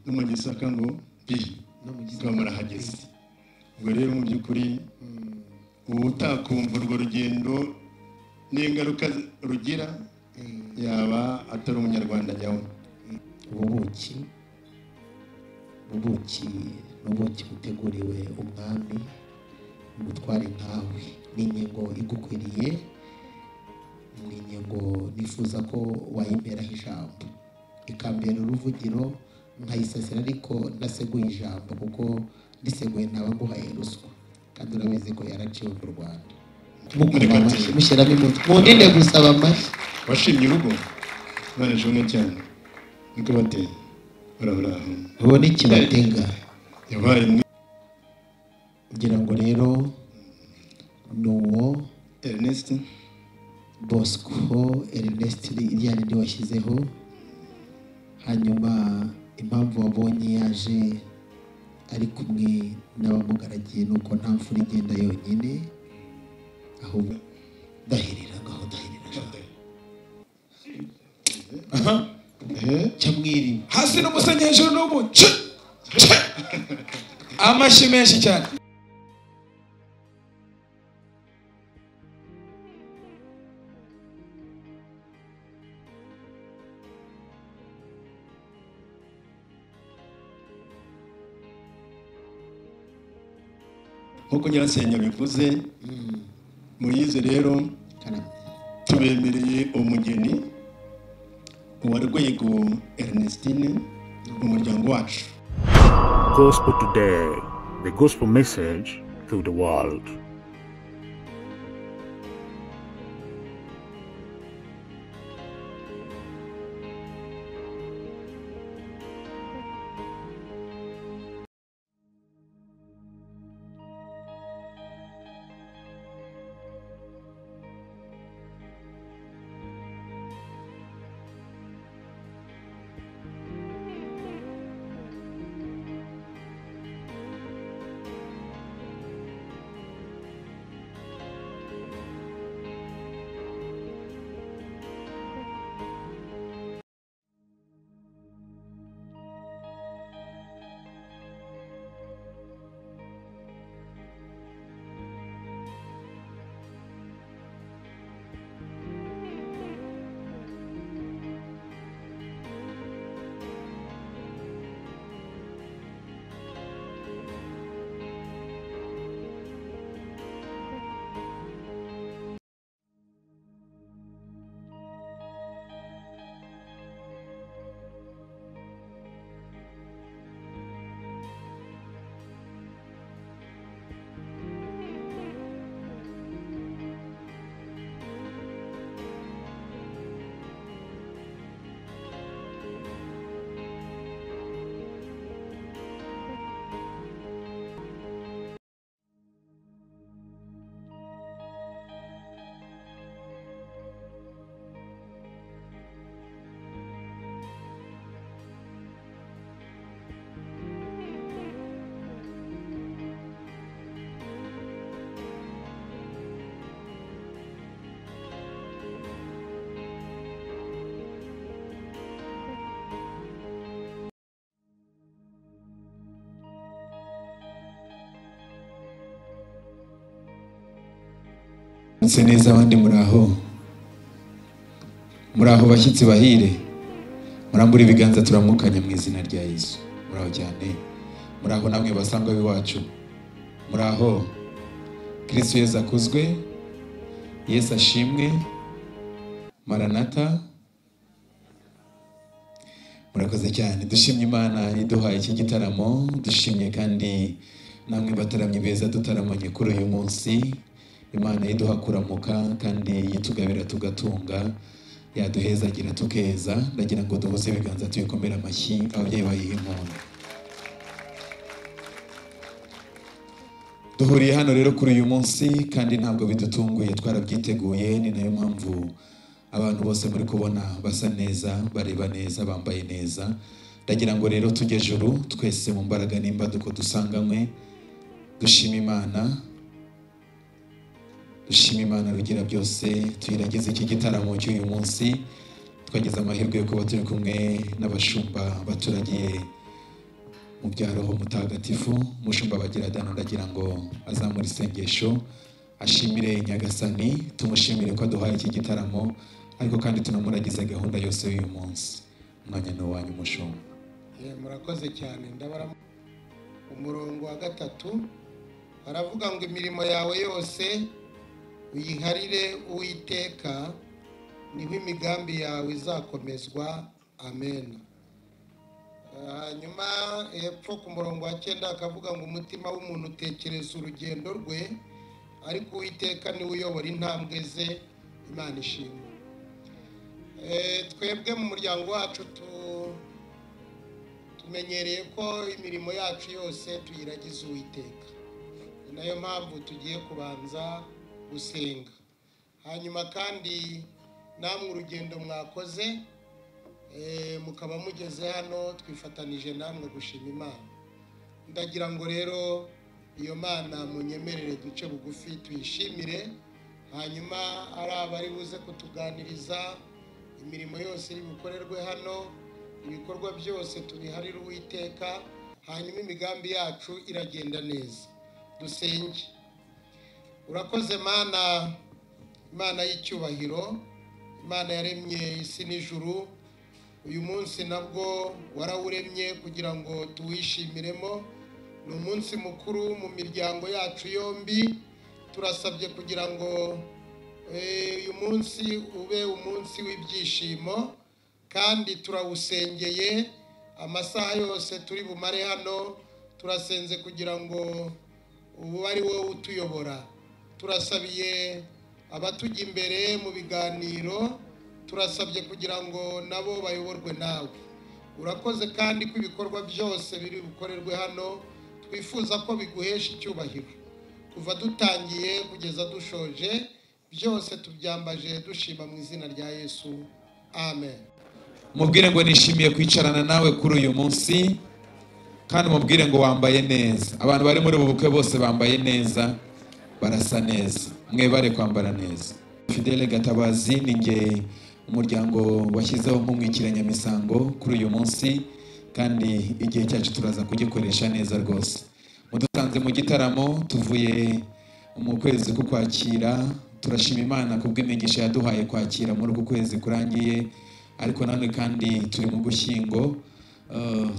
no mu Gisaka ngo murahageze. Ubwo rero mu by'ukuri utakumva urwo rugendo n'ingaruka rugira yaba atari umunyarwanda nyawe. ubuki buteguriwe umwami umutware nkawe n'inyengo igukwiriye, n'inyengo nifuza ko wayimeraho ijambo ikambera uruvugiro nkayisasira, ariko ndaseguye ijambo kuko ndiseguye ntaba nguhaye ruswa, kandi urabizi ko yaraciwe mu Rwanda. Mushyiramo imutwe mundinde gusaba amashyi. Washimye urugo bane jone cyane niko bateye baraho ubona ikibatega yabaye kugira ngo rero nuwo Ernest Bosco Ernest iryane ryo washyizeho. Hanyuma impamvu wabonye yaje ari kumwe n'abamugaragiye nuko nta mfura igenda yonyine, ahubwo dahirira cyamwiri hasi n'umusenyejuru n'umuce amashyi menshi cyane. nkuko nyirasenge bivuze muyize rero tubemereye umugeni wa Rwego Ernestine mu muryango wacu. Gospel Today, the gospel message to the world. Nse neza abandi muraho bashyitsi bahire, murambura ibiganza turamukanya mu izina rya Yesu. Muraho cyane, muraho namwe basangwa biwacu, muraho. Kristo Yesu akuzwe, Yesu ashimwe, Maranatha. Murakoze cyane, dushimye Imana iduhaye iki gitaramo, dushimye kandi namwe bataramye beza dutaramanye kuri uyu munsi. Imana iduha kuramuka kandi yitugabira tugatunga, yaduhezagira tukeza. Ndagira ngo duhuze ibiganza tuyikomera amashyi, ababyeyi bayiha impundu. Duhuriye hano rero kuri uyu munsi kandi ntabwo bidutunguye, twarabyiteguye. Ni nayo mpamvu abantu bose muri kubona basa neza, bareba neza, bambaye neza. Ndagira ngo rero tujye juru twese mu mbaraga n'imbaduko dusanganywe, dushima Imana. Dushima Imana rugira byose, tuyirageze iki gitaramo cy'uyu munsi. twagize amahirwe yo kuba turi kumwe n'abashumba baturagiye mu bya Roho Mutagatifu. Umushumba Bagira Dana ndagira ngo azamure isengesho ashimire Nyagasani, tumushimire ko aduhaye iki gitaramo, ariko kandi tunamuragize gahunda yose y'uyu munsi. Umwanya ni uwanyu mushumba. Murakoze cyane. Ndabara umurongo wa 3 aravuga ngo imirimo yawe yose uyiharire Uwiteka, niho imigambi yawe izakomezwa. Amen. Hanyuma hepfo ku murongo wa 9 akavuga ngo umutima w'umuntu utekereza urugendo rwe, ariko Uwiteka niwe uyobora intambwe ze. Imana ishimwe. Twebwe mu muryango wacu tumenyereye ko imirimo yacu yose tuyiragiza Uwiteka. Nayo mpamvu tugiye kubanza gusenga. Hanyuma kandi namwe urugendo mwakoze mukaba mugeze hano, twifatanije namwe gushima Imana. Ndagira ngo rero iyo Mana munyemerere duce bugufi tuyishimire, hanyuma ari abari buze kutuganiriza imirimo yose iri bukorerwe hano, ibikorwa byose tubiharire Uwiteka, hanyuma imigambi yacu iragenda neza. Dusenge. Urakoze Mana, Imana y'icyubahiro, Imana yaremye isi n'ijuru. Uyu munsi nabwo warawuremye kugira ngo tuwishimiremo. Ni umunsi mukuru mu miryango yacu yombi. Turasabye kugira ngo uyu munsi ube umunsi w'ibyishimo, kandi turawusengeye amasaha yose turi bumare hano. Turasenze kugira ngo ubu ari wowe utuyobora. Turasabiye abatujya imbere mu biganiro, turasabye kugira ngo nabo bayoborwe nawe. Urakoze kandi ko ibikorwa byose biri bukorerwe hano twifuza ko biguhesha icyubahiro. Kuva dutangiye kugeza dushoje, byose tubyambaje dushima mu izina rya Yesu. Amen. Mubwire ngo nishimiye kwicarana nawe kuri uyu munsi, kandi mubwire ngo wambaye neza. Abantu bari muri ubu bukwe bose bambaye neza, barasa neza. Mwebare kwambara neza. Fidele Gatabazi ni nge umuryango washyizeho nk'umwikiranya misango kuri uyu munsi, kandi igihe cyacu turaza kugikoresha neza rwose. Mudusanze mu gitaramo tuvuye mu kwezi ko kwakira. Turashima Imana kubw'imigisha yaduhaye kwakira muri uku kwezi kurangiye, ariko nanone kandi turi mu Gushyingo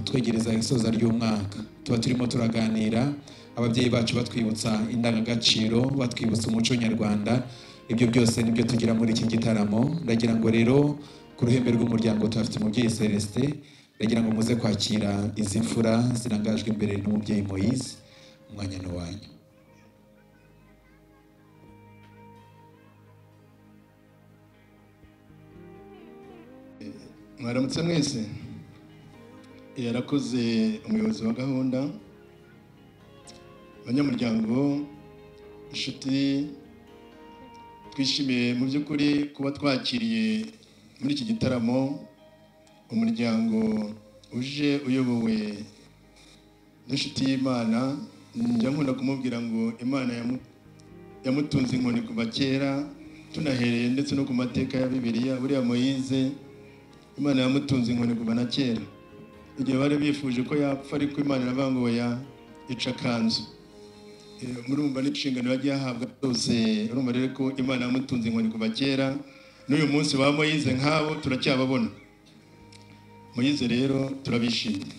twegereza isoza ry'umwaka. Tuba turimo turaganira, ababyeyi bacu batwibutsa indangagaciro, batwibutsa umuco nyarwanda. Ibyo byose nibyo tugira muri iki gitaramo. Ndagira ngo rero ku ruhembe rw'umuryango tuhafite umubyeyi Celestin, ndagira ngo muze kwakira izi mfura zirangajwe imbere n'umubyeyi Moise. Umwanya ni wanyu. Mwaramutse mwese. Yarakoze umuyobozi wa gahunda, abanyamuryango, inshuti. Twishimiye mu by'ukuri kuba twakiriye muri iki gitaramo umuryango uje uyobowe n'inshuti y'Imana. Njya nkunda kumubwira ngo Imana yamutunze inkoni kuva kera, tunahereye ndetse no ku mateka ya Bibiliya. Buriya Moise Imana yamutunze inkoni kuva na kera. Igihe bari bifuje ko yapfa, ariko Imana iravuga ngo ica kanzu. Murumva n'inshingano yagiye ahabwa zose. Urumva rero ko Imana yamutunze inkoni kuva kera. N'uyu munsi ba Moise nk'abo turacyababona. Moise rero turabishimiye.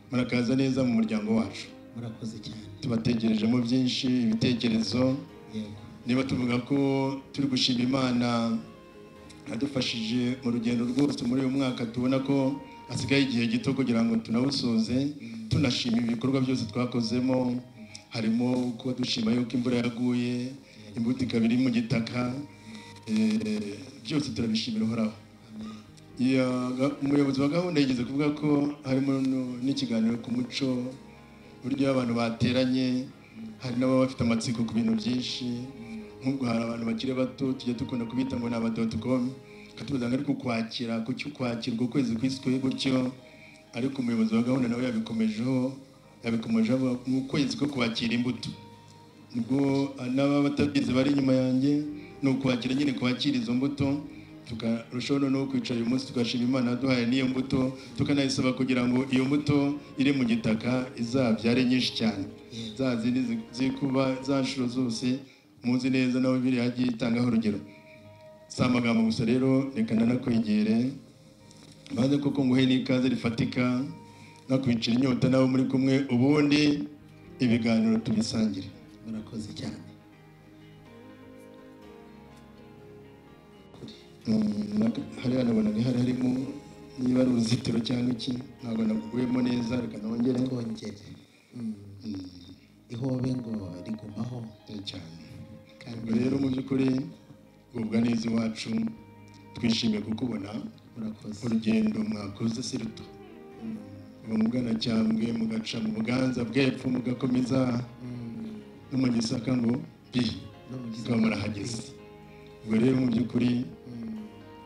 Murakaza neza mu muryango wacu. Murakoze cyane. Tubategerejemo byinshi, ibitekerezo. Niba tuvuga ko turi gushima Imana adufashije mu rugendo rwose muri uyu mwaka, tubona ko hasigaye igihe gito kugira ngo tunawusoze. Tunashima ibikorwa byose twakozemo, harimo ko dushima yuko imvura yaguye, imbuto ikaba iri mu gitaka. Byose turabishimira uhoraho. Umuyobozi wa gahunda yigeze kuvuga ko harimo n'ikiganiro ku muco, buryo abantu bateranye, hari n'ababa bafite amatsiko ku bintu byinshi. Nk'ubwo hari abantu bakiri bato tujya dukunda kubita ngo ni aba.com, katubuza ngo ariko kwakira kwakirwa ukwezi kwiswe gutyo. Ariko umuyobozi wa gahunda nawe yabikomeje mu kwezi ko kwakira imbuto. Nubwo n'aba batabizi bari inyuma yanjye, no kwakira nyine kwakira izo mbuto tukarushaho no kwicara uyu munsi tugashima Imana yaduhaye n'iyo mbuto tukanayisaba kugira ngo iyo mbuto iri mu gitaka izabyare nyinshi cyane za zindi zikuba za nshuro zose muzi neza nawe biri hagiye itangaho urugero si amagambo gusa rero reka nanakwegere maze koko nguhe n'ikaze rifatika nakwicira inyota nawe muri kumwe ubundi ibiganiro tubisangire. Murakoze cyane. Hariya nabonaga harimo niba ari uruzitiro cyangwa iki ntabwo naguyemo neza reka nongere ihobe ngo rigumaho cyane kandi rero mu by'ukuri gubwa neza iwacu twishimiye kukubona. Urugendo mwakoze si ruto ubu mugana cyambwe mugaca mu Buganza bw'epfo mugakomeza no mu Gisaka ngo mukaba murahageze. Ubwo rero mu by'ukuri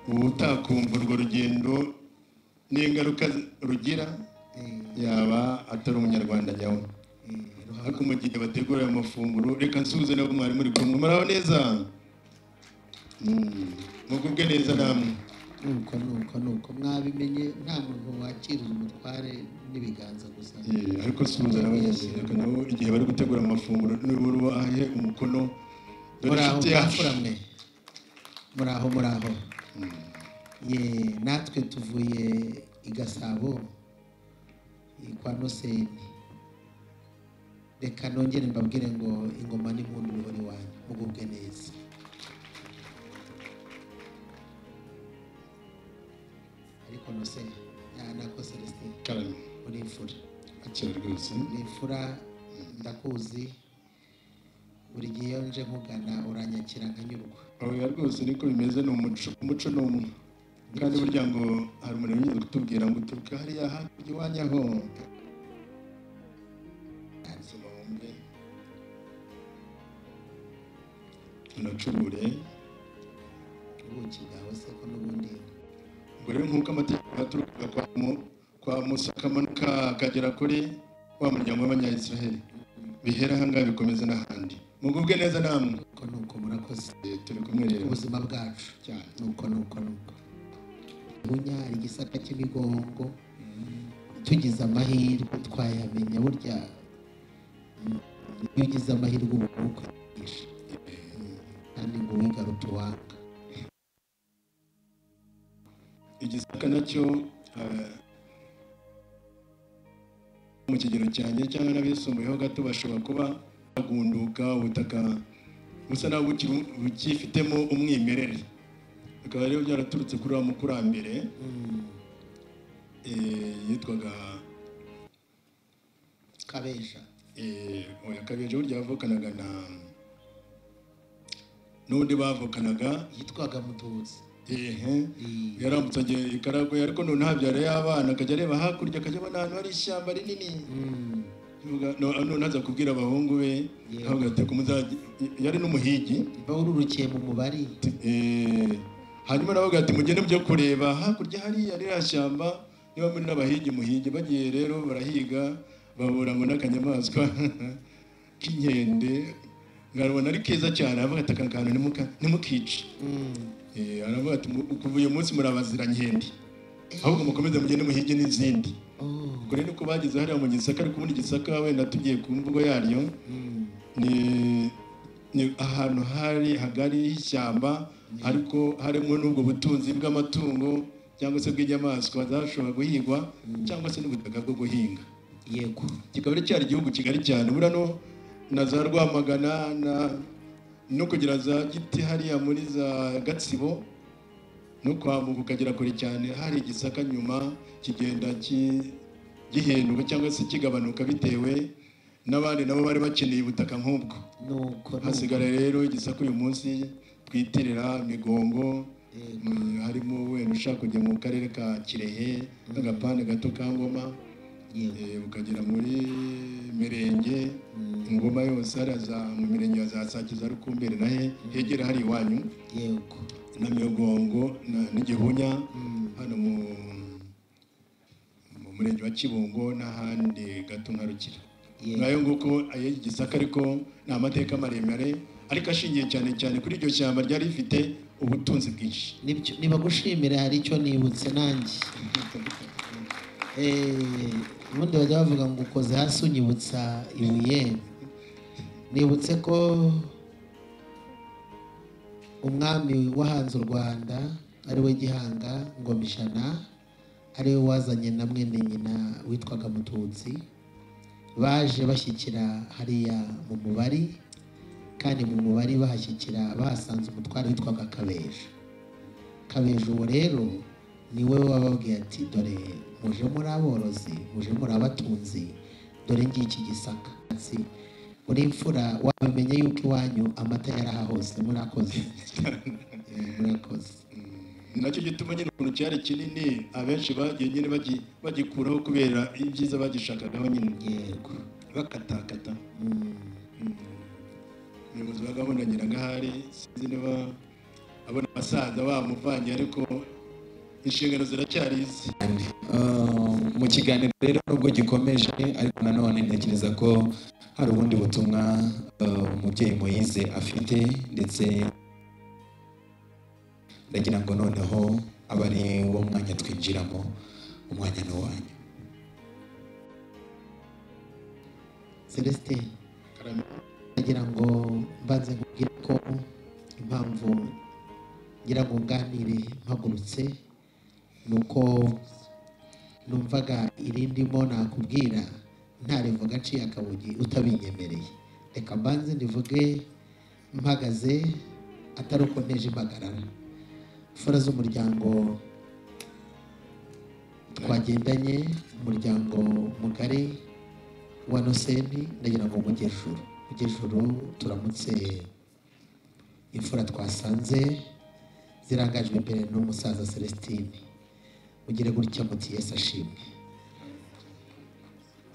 utakumva urwo rugendo n'ingaruka rugira yaba atari umunyarwanda nyawe. Ariko mu gihe bategura amafunguro reka nsuhuze nabo mwari muri kumwe muraho neza mugubwe neza namwe. nuko mwabimenye nta muntu wakirira umutware n'ibiganza gusa. Ariko suhuza n'abanyarwanda nabo igihe bari gutegura amafunguro n'ubu ahe umukono muraho natwe tuvuye i Gasabo kwa Noseni. Reka nongere mbabwire ngo ingoma n'impundu bihora iwanyu mugubwe neza. Ariko Noseni nako Celestin uri imfura akira rwose ni imfura ndakuzi buri gihe iyo nje nkugana uranyakira nkanyurwa. Oya rwose niko bimeze ni umuco ni umwe kandi burya ngo hari umuntu ugiye kutubwira ngo tuvuge hariya hakurya iwanyu aho unacurure ubuki bwawe se ko n'ubundi ngo rero nk'uko amategeko aturuka kwa Musa akamanuka akagera kuri wa muryango w'Abanyayisiraheli bihera ahangaha bikomeza n'ahandi. Mugubwe neza namwe nuko murakoze turi kumwe rero ubuzima bwacu cyane nuko bunya igisaka cy'imigongo tugize amahirwe twayamenya burya iyo ugize amahirwe ubu kwigisha kandi ngo wigaruta uwanga. Igisaka nacyo mu kigero cyanjye cyangwa n'abisumbuyeho gato bashobora kuba bagunduka ubutaka busa naho bukifitemo umwimerere. Bikaba rero byaraturutse kuri wa mukurambere yitwaga Kabeja. Kabeja burya yavukanaga n'undi bavukanaga yitwaga Mututsi. Yarambutse agiye Ikarago ariko none habyara y'abana akajya areba hakurya akajya abona ahantu hari ishyamba rinini. None aza kubwira abahungu be aho gateko yari n'umuhigi bawururukiye mu mubari. Hanyuma nabo gati mugende byo kureba hakurya hari rya shyamba niba muri n'abahigi muhigi bagiye rero barahiga bahura ngo n'akanyamaswa k'inkende ngarubona ari keza cyane avuga ati akantu nimukice. Aravuga ati kuva uyu munsi murabazira nkende ahubwo mukomeze mugende muhige n'izindi. Ubwo rero ko bageze hariya mu Gisaka ariko ubundi Gisaka wenda tugiye ku mvugo yaryo ni ahantu hari hagari y'ishyamba ariko harimo n'ubwo butunzi bw'amatungo cyangwa se bw'inyamaswa zashobora guhigwa cyangwa se n'ubutaka bwo guhinga. Yego kikaba ari cyari igihugu kigari cyane burano na za Rwamagana no kugira za Giti hariya muri za Gatsibo no kwambuka ukagera kure cyane. Hari Igisaka nyuma kigenda gihenduka cyangwa se kigabanuka bitewe n'abandi nabo bari bakeneye ubutaka nk'ubwo. Hasigara rero Igisaka uyu munsi twitirira Migongo harimo wenda ushaka kujya mu karere ka Kirehe n'agapande gato ka Ngoma ukagera muri Mirenge Ngoma yose araza mu mirenge za Sakiza Rukumbere nahe hegera hari iwanyu na Migongo n'Igihunya hano mu murenge wa Kibungo n'ahandi gato nka Rukira. Nayo nguko Igisaka ariko ni amateka maremare ariko ashingiye cyane cyane kuri iryo shyamba ryari rifite ubutunzi bwinshi. niba gushimira hari icyo nibutse nanjye ubundi bajya bavuga ngo ukoze hasi unyibutsa ibuye. Nibutse ko umwami wahanze u Rwanda ari we Gihanga Ngomijana, ari we wazanye na mwene nyina witwaga Mututsi, baje bashyikira hariya mu Mubari, kandi mu Mubari bahashyikira bahasanze umutware witwaga Kabeja. Uwo rero niwe wababwiye ati dore muje muri aborozi, muje muri abatunzi, dore ngiki Gisaka. Uri imfura wabimenye yuko iwanyu amata yaraha hose. Murakoze. Murakoze. Nacyo gituma nyine ukuntu cyari kinini abenshi bagiye nyine bagikuraho kubera ibyiza bagishakagaho nyine. Yego. Bakatakata. Umuyobozi wa gahunda Nyirangahari sinzi niba abona abasaza bamuvanye, ariko inshingano ziracyari izi. Mu kiganiro rero nubwo gikomeje, ariko nanone ntekereza ko hari ubundi butumwa umubyeyi Moise afite, ndetse ndagira ngo noneho abari wo mwanya twinjiramo, umwanya ni wanyu. Celestin, ndagira ngo mbanze nkubwire ko impamvu ngira ngo nganire mpagurutse nuko numvaga irindimo nakubwira ntarivuga nciye akabugi utabinyemereye. Reka mbanze ndivuge mpagaze atari uko nteje impagarara. Fora z'umuryango twagendanye, umuryango mugari wa Noseni, ndagira ngo Mugejuru turamutse imfura twasanze zirangajwe imbere n'umusaza Celestine. Mugire gutya muti Yesu ashimwe.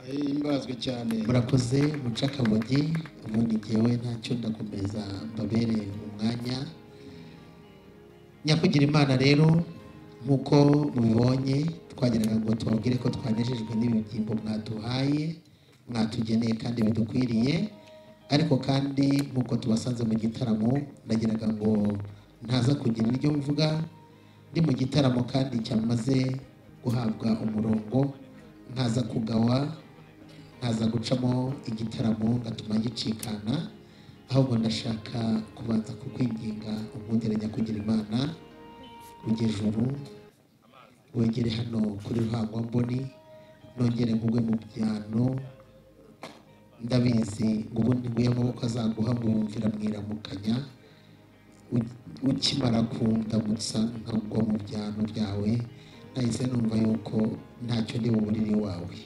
Imbazwe cyane. Murakoze muca akabugi, ubundi ngewe ntacyo ndakomeza mbabere mu mwanya. Nyakugira Imana rero nk'uko mubibonye, twagiraga ngo tubabwire ko twanejejwe n'ibibyimbo mwaduhaye, mwatugeneye kandi bidukwiriye. Ariko kandi nk'uko tubasanze mu gitaramo, ndagiraga ngo ntaza kugira iryo mvuga ndi mu gitaramo kandi cyamaze guhabwa umurongo, ntaza kugawa, ntaza gucamo igitaramo ngatuma gicikana, ahubwo ndashaka kubanza kukwinginga unkundire Nyakugira Imana Mugejuru wegere hano kuri Ruhangwamboni, nongere nkugwe mu byano. Ndabizi ngo ubundi nguye amaboko azaguha mwumvira mwiramukanya, ukimara kundamutsa nkagwa mu byano byawe, nahise numva yuko ntacyo ndi buburire wawe.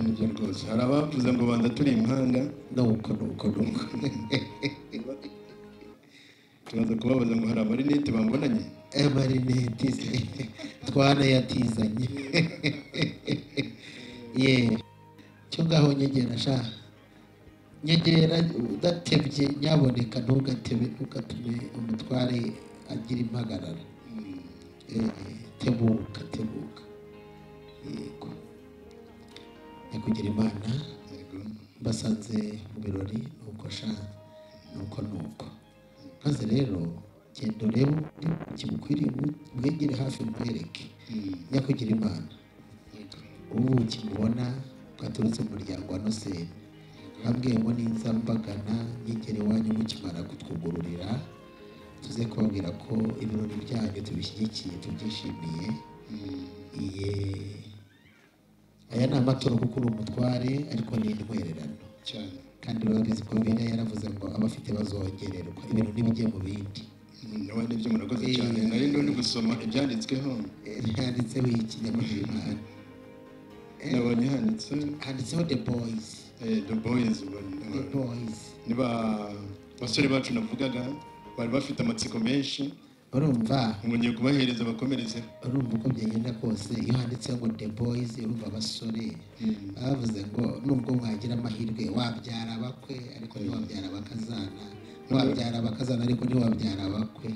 Nibyo rwose. Hari abavuze ngo banza turi impanga. nuko tubaza kubabaza ngo hari amarinete bambonanye. Amarinete twanayatizanye. Cyo ngaho nyegera sha, nyegera udatebye, nyaboneka ntugatume umutware agira impagarara. Tebuka. Yego. Nyakugira Imana basanze mu birori nuko maze rero genda urebe kimukwiriye mwegere hafi mwereke. Nyakugira Imana ubu kimubona bwaturutse mu muryango wa Noseni, nabwiye ngo ninza mbagana nyigere iwanyu mukimara kutwugururira, tuze kubabwira ko ibirori byanyu tubishyigikiye, tubyishimiye. Aya ni amaturo kuko uri umutware, ariko ni intwererano cyane. kandi urabizi ko Bibiliya yaravuze ngo abafite bazongererwa, ibintu n'ibijye mu bindi. Nabandi ibyo murakoze cyane. Nari ndi gusoma ibyanditsweho. Handitseho iki Nyakugira Imana? Nabonye handitseho The Boys. The Boys. Niba basore bacu navugaga bari bafite amatsiko menshi, urumva ngiye kubahereza bakomereze. Urumva uko byagenda kose, iyo handitse ngo The Boys, urumva abasore bavuze ngo nubwo mwagira amahirwe wabyara abakwe ariko ntiwabyara abakazana, wabyara abakazana ariko ntiwabyara abakwe.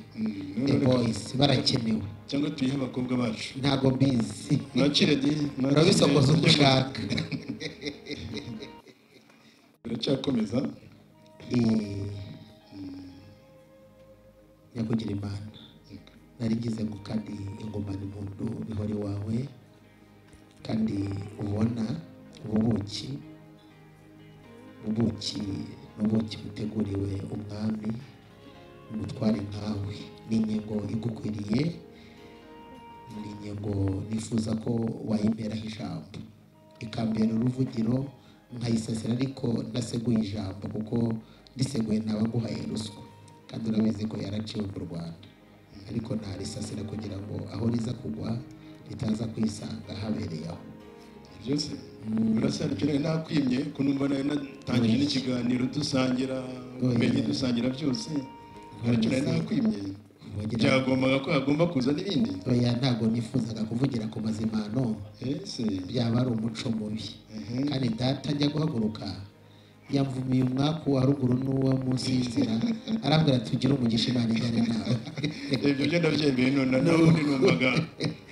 The Boys barakenewe. Cyangwa tuyihe abakobwa bacu. Ntago mbizi. Mwakire di. Urabisokoza uko ushaka. Biracyakomeza. nyakugira Imana nari ngize ngo kandi ingoma n'impundu bihora iwawe kandi ubona ubuki n'ubuki buteguriwe umwami umutware nkawe n'inyengo igukwiriye n'inyengo nifuza ko wayimberaho ijambo ikambera uruvugiro nkayisasira ariko ndaseguye ijambo kuko ndiseguye ntaba nguhaye ruswa kandi urabizi ko yaraciwe mu Rwanda ariko ntarisasira kugira ngo aho riza kugwa ritaza kwisanga habereye aho byose urasarikira nakwimye kunumva nayo natangije n'ikiganiro dusangira umenye dusangira byose arikira nakwimye byagombaga ko hagomba kuza n'ibindi oya ntago nifuzaga kuvugira ku mazimano byaba ari umuco mubi kandi data ajya guhaguruka yamvumiye umwaku wa ruguru n'uwo munsi y'inzira arambwira tugire umugisha Imana ijyane nawe ibyo byo ndabyemeye none nawe numvaga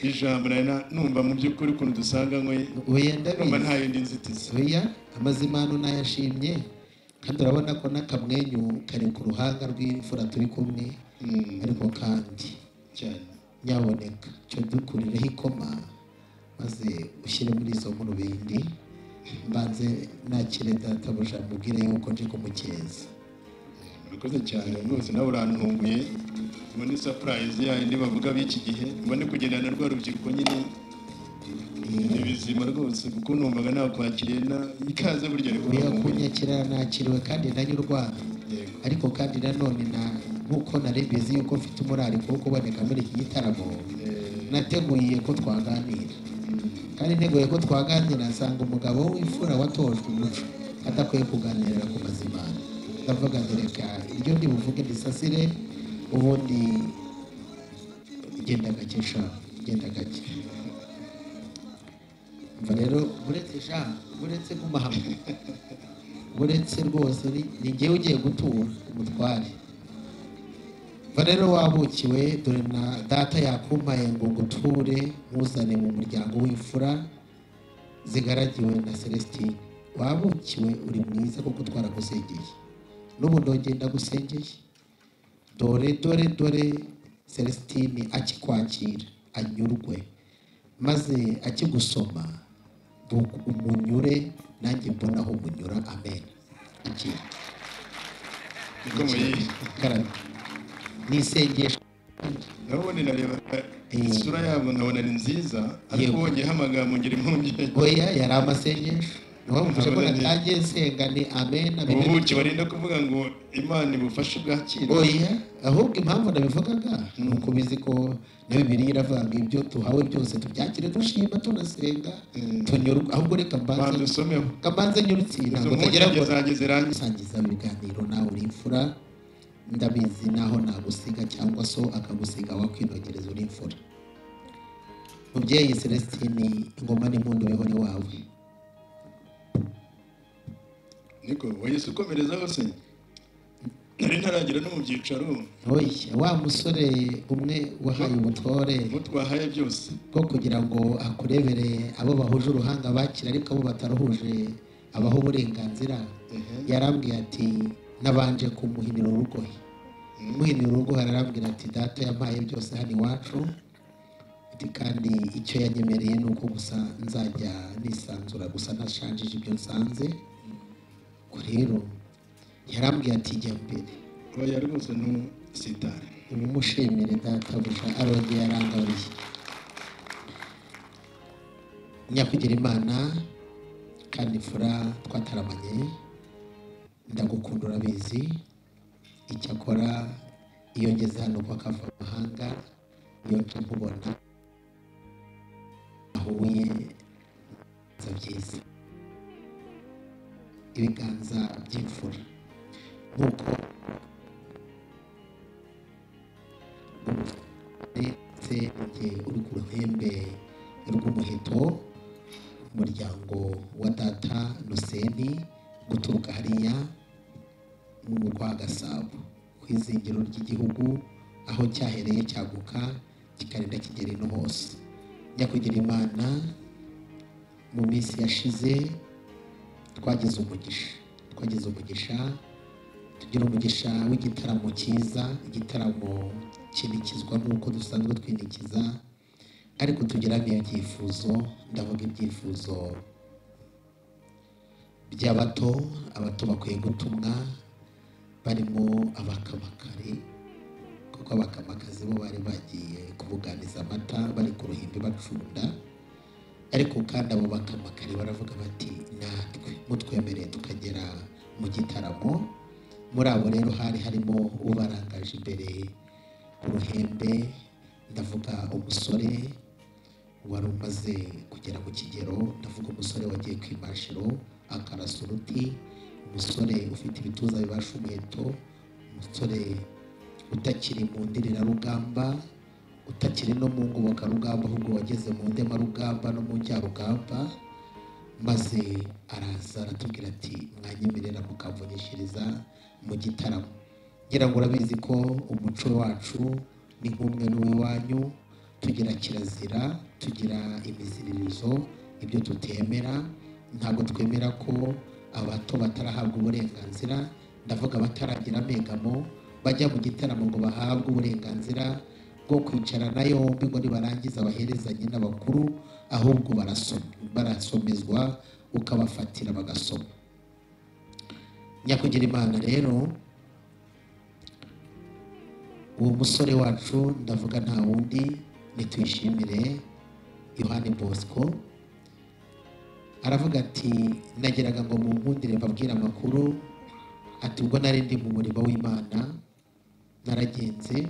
ijambo numva mu by'ukuri ukuntu dusanga ngo oya ndabizi nta yindi nzitizi oya amazimano nayashimye kandi urabona ko n'akamwenyu kari ku ruhanga rw'imfura turi kumwe ariko kandi cyane nyaboneka cyo dukurireho ikoma maze ushyire muri izo nkuru bindi mbanze nakire databuja mubwire yuko nje kumukeza murakoze cyane rwose nawe urantunguye mbone surprise yandi bavuga b'iki gihe mbone kugendana rwa rubyiruko nyine ibizima rwose kuko numvaga nakwakiriye na ikaze burya ariko oya kunyakira nakiriwe kandi nanyurwa ariko kandi nanone nkuko narebizi yuko mfite umurariko wo kuboneka muri iki gitaramo nateguye ko twaganira kandi nteguye ko twaganira nsanga umugabo w'imfura watojwe umuco adakwiye kuganirira ku mazimano ndavuga ndereka iryo ndibuvuge ndisasire ubundi genda gake mva rero buretse kumahamo buretse rwose ni ngewe ugiye gutura umutware mva rero wabukiwe dore na data yakumpaye ngo nguture nkuzane mu muryango w'imfura zigaragiwe na Celestine wabukiwe uri mwiza kuko twaragusengeye n'ubu ndogenda gusengeye dore Celestine akikwakira anyurwe maze akigusoma umunyure nanjye mbonaho umunyura amen nisengesha nabone nareba isura yabo nkabona ni nziza ariko wongeye amagambo ngira impumyi oya yari amasengesho nabamufashe ko natangiye nsenga ni amen ubuki barinda kuvuga ngo Imana ibufashe bwakira oya ahubwo impamvu nabivugaga ni uko bizi ko na Bibiliya iravuga ngo ibyo tuhawe byose tubyakire dushima tunasenga tunyurwa ahubwo reka mbanze nyurutsinda ngo tugera ngo sangiza ibiganiro nawe uri imfura ndabizi naho nagusiga cyangwa so akagusiga wakwinogereza uri imfura mubyeyi Celestine ingoma n'impundu bihora iwawe niko wayise ukomereza hose nari ntaragira no mu byicaro oya wa musore umwe wahaye ubutore mutwahaye byose bwo kugira ngo akurebere abo bahuje uruhanga bakira ariko abo bataruhuje abaho uburenganzira yarambwiye ati nabanje kumuhinira urugohe muhinira urugo hararambwira ati data yampaye byose hano iwacu ati kandi icyo yanyemereye ni uko gusa nzajya nisanzura gusa nashanjije ibyo nsanze ko rero yarambwiye ati jya mbere oya rwose ntusitare umushimire databuja arongeye yarangariye nyakugira Imana kandi imfura twataramanye ndagukunda urabizi icyakora iyo ngeze hano kwa kava amahanga iyo nca nkubona ahuye byiza ibiganza by'imfura nk'uko ndetse igihe uri ku ruhembe rw'umuheto umuryango wa data Nuseni guturuka hariya mu murwa wa Gasabo ku izingiro ry'igihugu aho cyahereye cyaguka kikarinda kigera ino hose nyakugira Imana mu minsi yashize twagize umugisha gira umugisha w'igitaramo cyiza, igitaramo kinikizwa nk'uko dusanzwe twinikiza, ariko tugira n'ibyifuzo. Ndavuga ibyifuzo by'abato, abato bakwiye gutumwa, barimo abakamakari, kuko abakamakazi bo bari bagiye kubuganiza amata bari ku ruhimbi bacunda, ariko kandi abo bakamakari baravuga bati natwe mutwemereye tukagera mu gitaramo. Muri abo rero hari harimo ubarangaje imbere ku ruhembe, ndavuga umusore wari umaze kugera mu kigero, ndavuga umusore wagiye kwimashiro akarasa uruti, umusore ufite ibituza bibasha umuheto, umusore utakiri mu ndirira-rugamba, utakiri no mu ngoboka-rugamba, ahubwo wageze mu ndema-rugamba no mu njya-rugamba. Maze araza aratubwira ati mwanyemerera mukamvunishiriza mu gitaramo. Ngira ngo urabizi ko umuco wacu ni nk'umwe n'uw'iwanyu, tugira kirazira, tugira imiziririzo, ibyo tutemera. Ntabwo twemera ko abato batarahabwa uburenganzira, ndavuga bataragira amegamo, bajya mu gitaramo ngo bahabwe uburenganzira bwo kwicarana yombi ngo nibarangiza baherezanye n'abakuru, ahubwo barasomezwa ukabafatira bagasoma. Nyakugira Imana rero, uwo musore wacu ndavuga nta wundi ni Tuyishimire Yohani Bosco. Aravuga ati nageraga ngo mu nkundire mbabwire amakuru, ati ubwo nari ndi mu murimo w'Imana naragenze,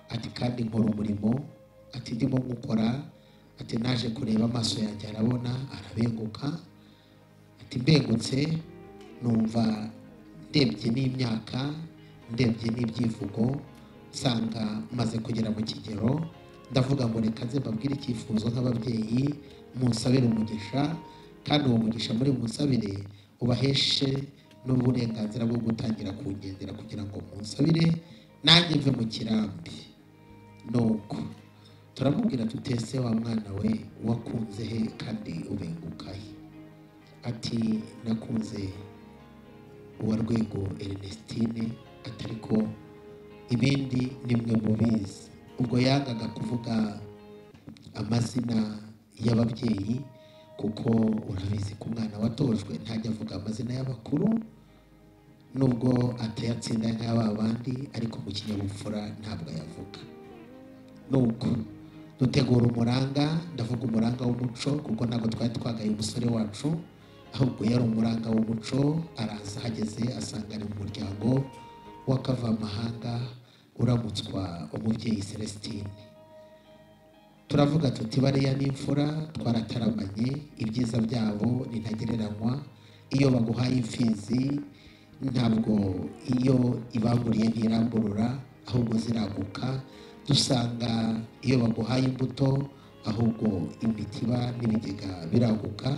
ati kandi nkora umurimo, ati ndimo gukora, ati naje kureba amaso yanjye arabona arabenguka, ati mbengutse numva ndebye n'imyaka, ndebye n'ibyivugo, nsanga maze kugera mu kigero, ndavuga ngo reka nze mbabwire icyifuzo nk'ababyeyi, munsabire umugisha, kandi uwo mugisha muri munsabire ubaheshe n'uburenganzira bwo gutangira kuwugendera, kugira ngo munsabire nanjye mve mu kirambi. Nuko turamubwira tutese wa mwana we wakunze he kandi ubenguka he? Ati nakunze uwa Rwego Ernestine, atariko ibindi nimwe mubizi. Ubwo yangaga kuvuga amazina y'ababyeyi, kuko urabizi ko umwana watojwe ntajya avuga amazina y'abakuru, nubwo atayatsinda nk'aba bandi, ariko mu kinyabupfura ntabwo ayavuga. Nuko dutegura umuranga, ndavuga umuranga w'umuco, kuko ntabwo twari twagaye umusore wacu, ahubwo yari umuranga w'umuco. Araza hageze asanga ari mu muryango w'akavamahanga uramutswa umubyeyi Celestine. Turavuga tuti bariya n'imfura, twarataramanye, ibyiza byabo nintagereranywa. Iyo baguhaye imfizi ntabwo iyo ibanguriye ntiramburura, ahubwo ziraguka. Dusanga iyo baguhaye imbuto, ahubwo imitiba n'ibigega biraguka.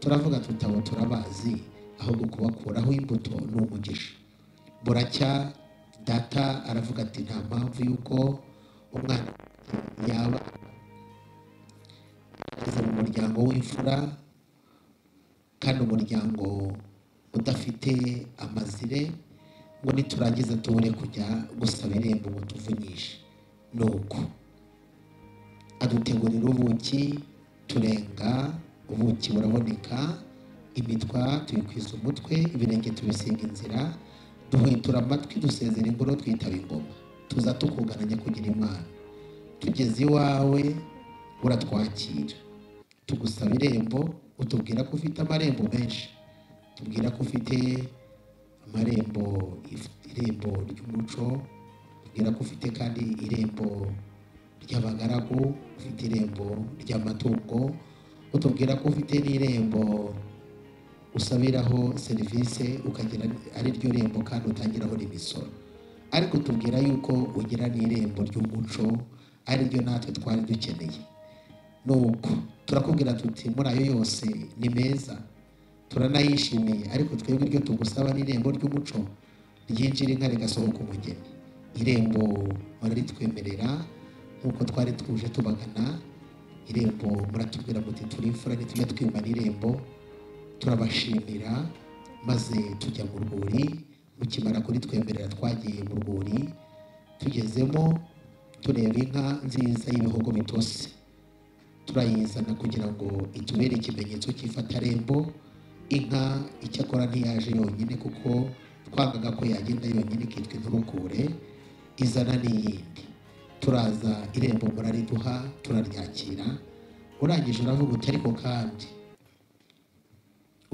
Turavuga tutabo turabazi, ahubwo kubakuraho imbuto ni umugisha. Buracya data aravuga ati nta mpamvu y'uko umwana yaba ageze mu muryango w'imfura, kandi umuryango udafite amazire, ngo niturangiza tubure kujya gusaba irembo ngo tuvunyishe. Nuko adutegurira ubuki, turenga ubuki buraboneka, imitwa tuyikwiza umutwe, ibirenge tubisiga inzira, duhwitura amatwi, dusezera ingoro, twitaba ingoma, tuza tukugana Nyakugira Imana. Tugeze iwawe uratwakira, tugusaba irembo, utubwira ko ufite amarembo menshi, tubwira ko ufite amarembo, irembo ry'umuco, tubwira ko ufite kandi irembo ry'abagaragu, ufite irembo ry'amatungo, utubwira ko ufite n'irembo usabiraho serivisi, ukagira ari ryo rembo kandi utangiraho n'imisoro. Ariko tubwira yuko ugira n'irembo ry'umuco, ari ryo natwe twari dukeneye. Nuko turakubwira tuti muri ayo yose ni meza, turanayishimiye, ariko twebwe iryo tugusaba n'irembo ry'umuco, ryinjira inka rigasohoka umugeni. Irembo muraritwemerera nk'uko twari twuje tubagana. Irembo muratubwira muti turi imfura ntitujya twimana irembo. Turabashimira, maze tujya mu rwuri, mukimara kuri twemerera twagiye mu rwuri tugezemo tureba inka nziza y'ibihogo bitose turayizana kugira ngo itubere ikimenyetso cy'ifatarembo. Inka icyakora ntiyaje yonyine kuko twangaga ko yagenda yonyine ikitwa inturukure, izana n'iyindi. Turaza irembo murariduha turaryakira, urangije uravuga uti ariko kandi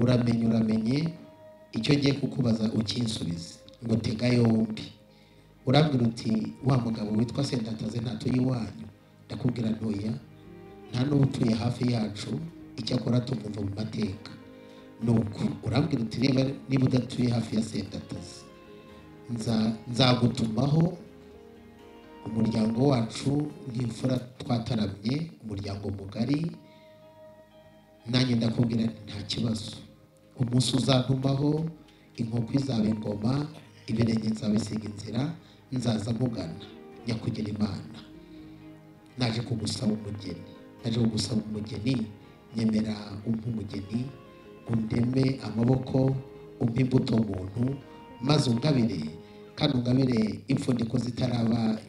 uramenye icyo ngiye kukubaza ukinsubize ngo tega yombi. Urambwira uti wa mugabo witwa Sendataze ntatuye iwanyu? Ndakubwira ntoya, nta n'utuye hafi yacu, icyakora tumumva mu mateka. Nuko urambwira uti niba udatuye hafi ya Sendataze nzagutumaho umuryango wacu nk'imfura twataramye, umuryango mugari. Nanjye ndakubwira nta kibazo, umunsi uzantumaho inkoko izaba ingoma, ibirenge nzabisiga inzira, nzaza nkugana nyakugira Imana. Naje kugusaba umugeni, nyemera umpe umugeni, undeme amaboko, umpe imbuto muntu, maze ungabire, kandi ungabire imfundiko zitaraba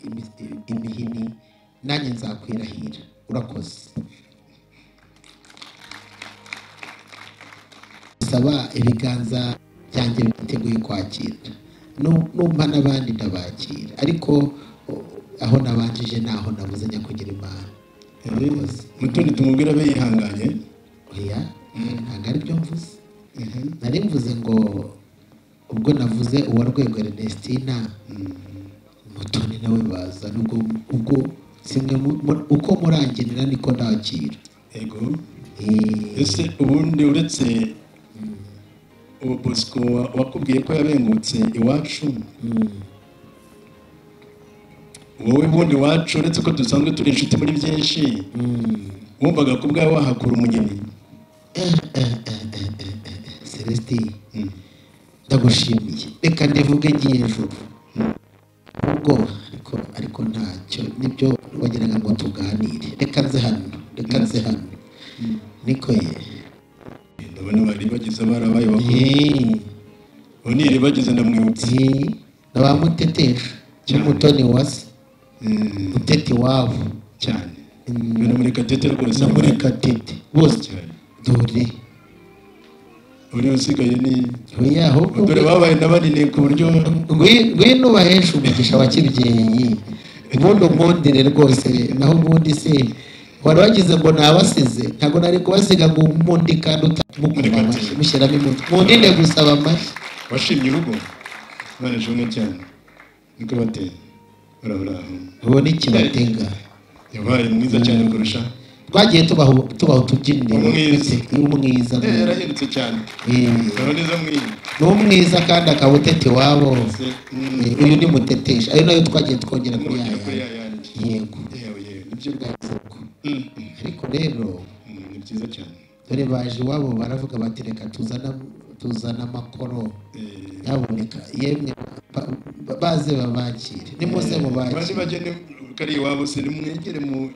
imihini, nanjye nzakwirahira. Urakoze. Saba ibiganza byanjye biteguye kwakira, numva n'abandi ndabakira, ariko aho nabanjije naho nabuze nyakugira Imana. Mutoni tumubwira abe yihanganye. Oya, ntabwo ari byo mvuze. Nari mvuze ngo ubwo navuze uwa Rwego Ernestina, Mutoni nawe baza, ubwo simwe uko murangenera niko ndakira. Yego. Ese ubundi uretse Bosco wakubwiye ko yabengutse iwacu, wowe bundi wacu uretse ko dusanzwe turi inshuti muri byinshi, wumvaga ko ubwawe wahakura umugeni? Celestin, ndagushimiye, reka ndivuge ngiye ijuru. Ubwo ariko ntacyo, nibyo wageraga ngo tuganire. Reka nze hano niko ye. Ndabona bari bagize barabaye bakuru. Onire bagize ndamwibutse. Nabamutetesha Mutoni wase uteti wabo cyane. Bino muri Katete rwose. Na muri Katete bose cyane. Dore uri usigaye ni oya ahubwo dore babaye nabanine ku buryo ngwino bahesha umugisha wa kibyeyi. Ubundi umundire rwose, naho ubundi se wari wagize ngo nabasize, ntago nari kubasiga ngo umundi kandi utamukura amashyi mushyiramo imutwe mundinde gusaba amashyi. Washimye urugo bane jone cyane niko bateye urabura ubona ikibatega yabaye mwiza cyane kurusha. Twagiye tubaho tubyinire umwiza yarahindutse cyane. Urabona mwiza n'umwiza kandi akabutete wabo. Uyu ni mutetesha, ayo nayo twagiye twongera kuri yego nibyo bwako. Ariko rero ni byiza cyane. Dore baje iwabo baravuga bati reka tuzana amakoro yaboneka, yemwe baze babakire, nimuze mubakire bagene kari iwabo se nimwegere mu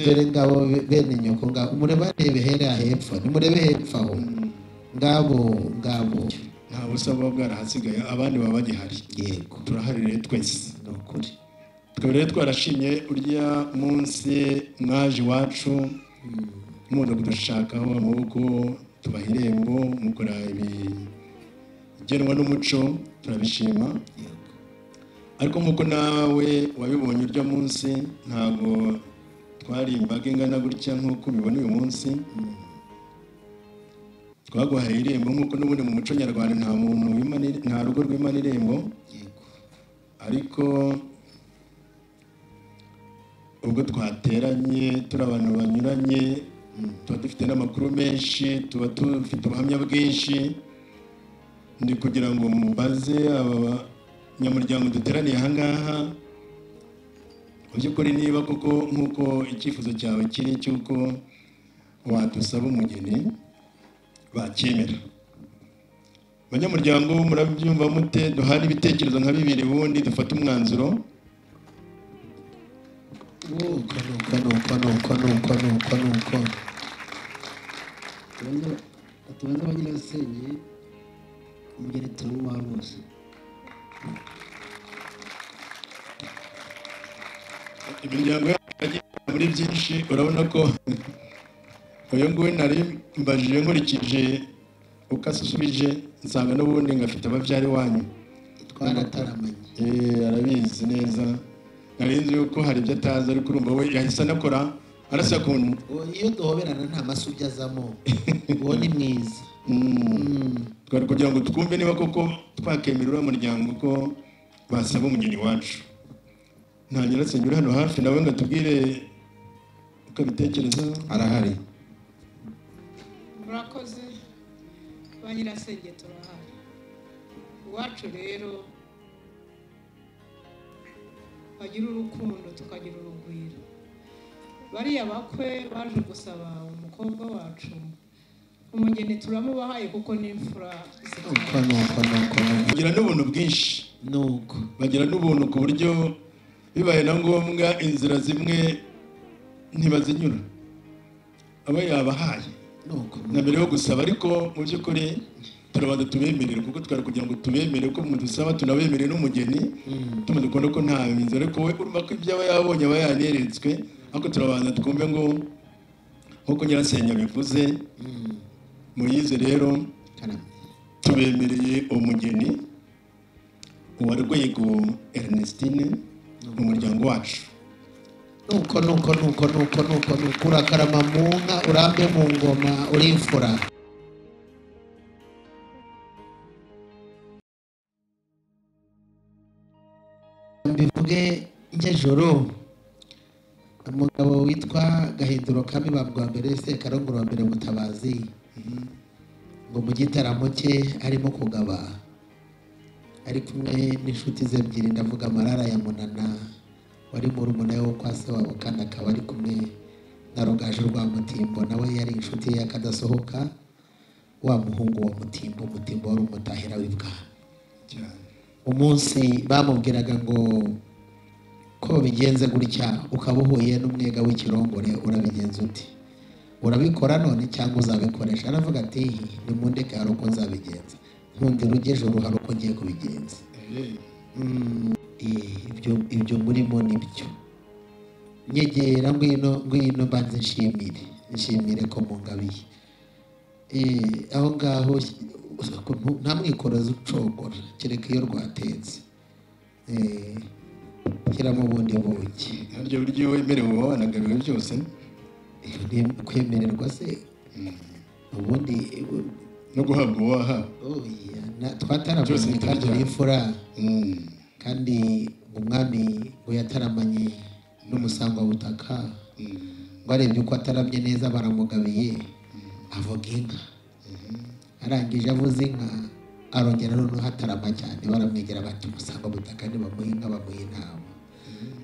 dore ngabo bene nyoko ngabo murebe hera hepfo, nimurebe hepfo aho ngabo nta busaba bwarahasigaye, abandi baba bagihari. Yego, turahari rero twese. Nukuri twebwe rero twarashimye urya munsi mwaje iwacu muza kudushakaho amaboko, tubaha irembo, mukora ibigenwa n'umuco, turabishima. Ariko nk'uko nawe wabibonye urya munsi, ntabwo twari imbaga ingana gutya nk'uko ubibona uyu munsi. Twaguhaye irembo nk'uko n'ubundi mu muco nyarwanda nta rugo rw'Imana irembo. Ariko ubwo twateranye turi abantu banyuranye, tuba dufite n'amakuru menshi, tuba dufite ubuhamya bwinshi, ndi kugira ngo mubaze aba nyamuryango duteraniye aha ngaha mu by'ukuri niba koko nk'uko icyifuzo cyawe kiri cy'uko wadusaba umugeni bacyemera. Abanyamuryango murabyumva mute? Duhana ibitekerezo nka bibiri ubundi dufata umwanzuro. nuko tubanza abanyirasenye umugeni turamuha bose. imiryango yagiye muri byinshi urabona ko uyu nguyu nari mbajije nkurikije uko asubije nsanga n'ubundi ngafite ababyari wanyu twarataramanye arabizi neza nari nzi yuko hari ibyo atazi ariko urumva we yahise anakora arasakunda iyo duhoberana nta masubyo azamo uwo ni mwiza twari kugira ngo twumve niba koko twakemera uriya muryango ko basaba umugeni wacu nta nyirasenge uri hano hafi nawe ngo atubwire uko abitekereza arahari murakoze ba nyirasenge turahari iwacu rero bagira urukundo tukagira urugwiro bariya bakwe baje gusaba umukobwa wacu umugeni turamubahaye kuko n'imfura bagira n'ubuntu bwinshi nuko bagira n'ubuntu ku buryo bibaye na ngombwa inzira zimwe ntibazinyura aba yabahaye na mbere yo gusaba ariko mu by'ukuri turabanza tubemerere kuko twari kugira ngo tubemere ko mudusaba tunabemere n'umugeni tumaze kubona ko nta nzira ariko we urumva ko ibyo aba yabonye aba yaneretswe ariko turabanza twumve ngo nk'uko nyirasenge bivuze muyize rero tubemereye umugeni uwa Rwego Ernestine mu muryango wacu nuko urakarama mu nka urambe mu ngoma uri imfura mbivuge njejoro umugabo witwa Gahinduro Kami babwa mbere se Karongoro wa mbere Mutabazi ngo mu gitaramo cye arimo kugaba ari kumwe n'inshuti ze ebyiri ndavuga Marara ya Munana wari murumuna we kwa se wabo kandi akaba ari kumwe na Rugaju rwa Mutimbo nawe yari inshuti ye akadasohoka wa muhungu wa Mutimbo wari umutahira w'ibwami umunsi bamubwiraga ngo ko bigenze gutya ukaba uhuye n'umwega w'ikirongore urabigenza uti urabikora none cyangwa uzabikoresha aravuga ati ni mundeke hari uko nzabigenza nkundi rugeje uruhare uko ngiye kubigenza ibyo murimo nibyo nyegera ngwino mbanze nshimire ko mungabiye aho ngaho nta mwikorozi ucogora kereka iyo rwatetse shyiramo ubundi buki harya buryo wemerewe uba wanagabiwe byose kwemererwa se ubundi no guhabwa uwaha twataramanye kandi n'imfura kandi umwami ngo yataramanye n'umusangwa butaka ngo arebye uko ataramye neza baramugabiye avuga inka arangije avuze inka arongera noneho hatarama cyane baramwegera bati umusangwa butaka nibamuha inka bamuha intama